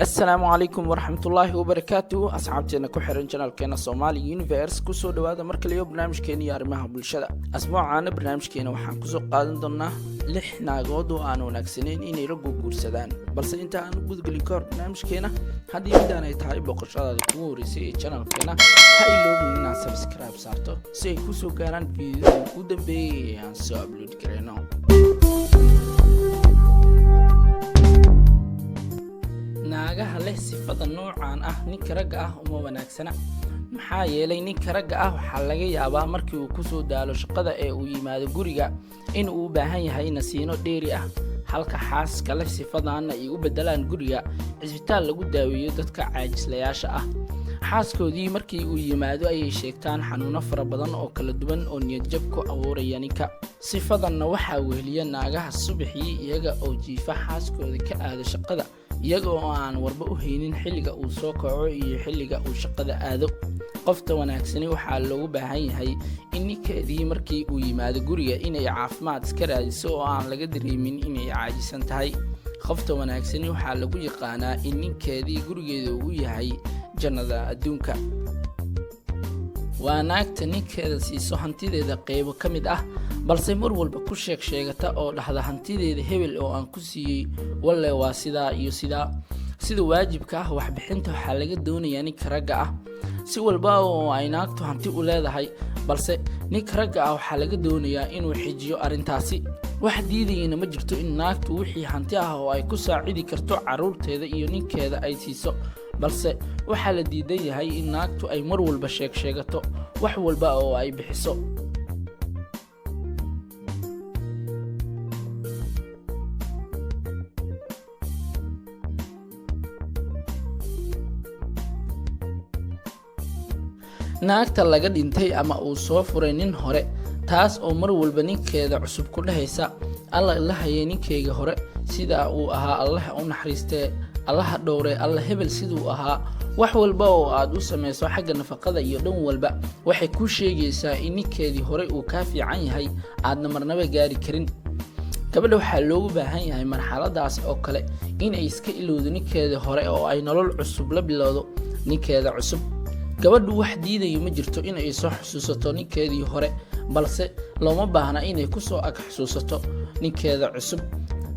السلام عليكم ورحمة الله وبركاته. أصحابتنا كحرن channel كنا Somali Universe كسو دوادا مركليو برنامج كيني أرمها بالشدة. أسبوعنا برنامج كينا وحن كسو قادن ضنا لحنا قودو آنو ناكسنين إني رقو قرسدان بس إنت آنو بود قليكور برنامج كينا هادي بدانا يتهاي بقشادة كوري سي channel كينا هاي لو بنا سبسكرايب سارتو سي كسو كاران فيديو ودن بي سو أبلود كرينو. naagaha leh sifada noocan ah ninka ragga ah uma wanaagsana maxaa yeelay ninka ragga ah waxa laga yaabaa markii uu ku soo daalo shaqada ee uu yimaado guriga in uu u baahan yahay nasiino dheeri ah halka xaaska leh sifadan ay u bedelaan guriga isbitaal lagu daaweeyo dadka caajislayaasha ah xaaskoodii markii uu yimaado ay sheegtaan xanuuno fara badan oo kala duwan oo niyad jab ku abuuraya ninka sifadan waxa weheliya naagaha subaxii iyaga oo jiifa xaaskooda ka aado shaqada iyaga oo aan warba u haynin xilliga uu soo kaco iyo xilliga uu shaqada aado qofta wanaagsani waxa loogu baahan yahay in ninkeedii markii uu yimaado guriga inay caafimaad iska raadiso oo aan laga dareemin inay caajisan tahay qofta wanaagsani waxa lagu yaqaanaa in ninkeedii gurigeeda uu yahay jannada adduunka waa naagta ninkeeda siiso hantideeda qaybo ka mid ah balse mar walba ku sheegata oo dhaxda hantideeda hebel oo aan ku siiyay walle waa sidaa iyo sidaa sida waajibka ah wax bixinta waxa laga doonayaa ninka ragga ah si walba oo ay naagtu hanti u leedahay balse ninka ragga ah waxa laga doonayaa inuu xijiyo arintaasi wax diidayna ma jirto in naagtu wixii hanti ah oo ay ku saacidi karto caruurteeda iyo ninkeeda ay siiso balse waxa la diidan yahay in naagtu ay mar walba sheegato wax walba oo ay bixiso naagta laga dhintay ama uu soo furay nin hore taas oo mar walba ninkeeda cusub ku dhahaysa alla ilaahay ninkeyga hore sida uu ahaa Allah u naxariistay Allah dhowray Allah hebel siduu ahaa wax walba oo aad u sameeyso xagga nafaqada iyo dhan walba waxay ku sheegaysaa in ninkeedii hore uu ka fiican yahay aadna marnaba gaari karin gabadha waxa loogu baahan yahay marxaladaas oo kale in ay iska ilowdo ninkeedii hore oo ay nolol cusub la bilowdo ninkeeda cusub gabadhu wax diidayo ma jirto in ay soo xusuusato ninkeedii hore balse looma baahna inay ku soo ag xusuusato ninkeeda cusub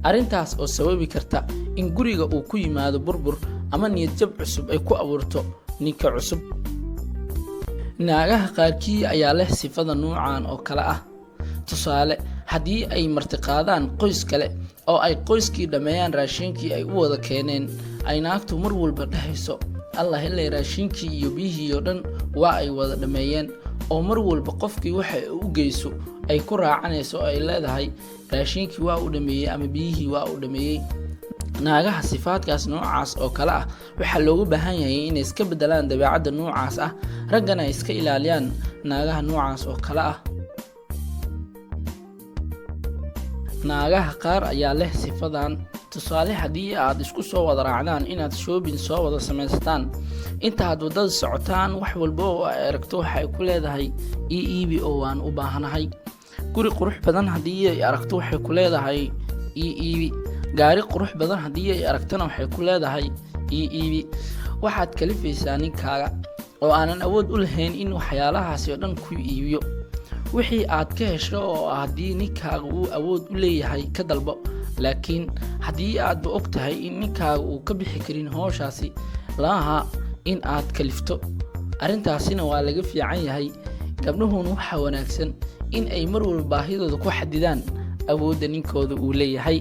arintaas oo sababi karta in guriga uu ku yimaado burbur ama niyad jab cusub ay ku abuurto ninka cusub naagaha qaarkii ayaa leh sifada noocan oo kala ah tusaale hadii ay martiqaadaan qoys kale oo ay qoyskii dhameeyaan raashinkii ay u wada keeneen ay naagtu mar walba dhahayso Allah helay raashinkii iyo biyihii oo dhan waa ay wada dhameeyeen oo mar walba qofkii waxa uu geyso ay ku raacanayso ay leedahay raashinkii waa uu dhameeyay ama biyihii waa uu dhameeyay naagaha sifaadkaas noocaas oo kala ah waxa loogu baahan yahay inay iska bedelaan dabeecadda noocaas ah raggana iska ilaaliyaan naagaha noocaas oo kala ah naagaha qaar ayaa leh sifadan tusaale hadii aad isku soo wada raacdaan inaad shopping soo wada sameystaan inta aad wadada socotaan wax walba oo ay aragto waxay ku leedahay iibi oo aan u baahanahay guri qurux badan hadii ay aragto waxay ku leedahay iibi gaari qurux badan hadii ay aragtana waxay ku leedahay iibi waxaad kalifaysaa ninkaaga oo aanan awood u lahayn in waxyaalahaas oo dhan ku iibiyo wixii aad ka hesho oo hadii ninkaaga uu awood u leeyahay ka dalbo laakiin hadii aad og tahay in ninkaaga uu ka bixi karin hawshaasi laaha in aad kalifto arintaasina waa laga fiican yahay gabdhuhuna waxa wanaagsan in ay mar walba baahidooda ku xadidaan awoodda ninkooda uu leeyahay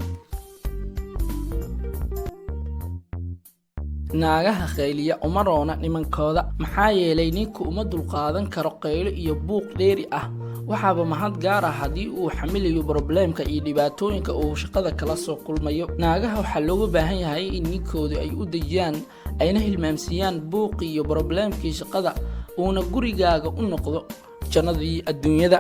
naagaha qayliya uma roona nimankooda maxaa yeelay ninku uma dulqaadan karo qaylo iyo buuq dheeri ah waxaaba mahad gaar ah hadii uu xamilayo problemka iyo dhibaatooyinka uu shaqada kala soo kulmayo naagaha waxa loogu baahan yahay in ninkooda ay u dajiyaan ayna hilmaamsiyaan buuq iyo problemkii shaqada uuna gurigaaga u noqdo jannadii adduunyada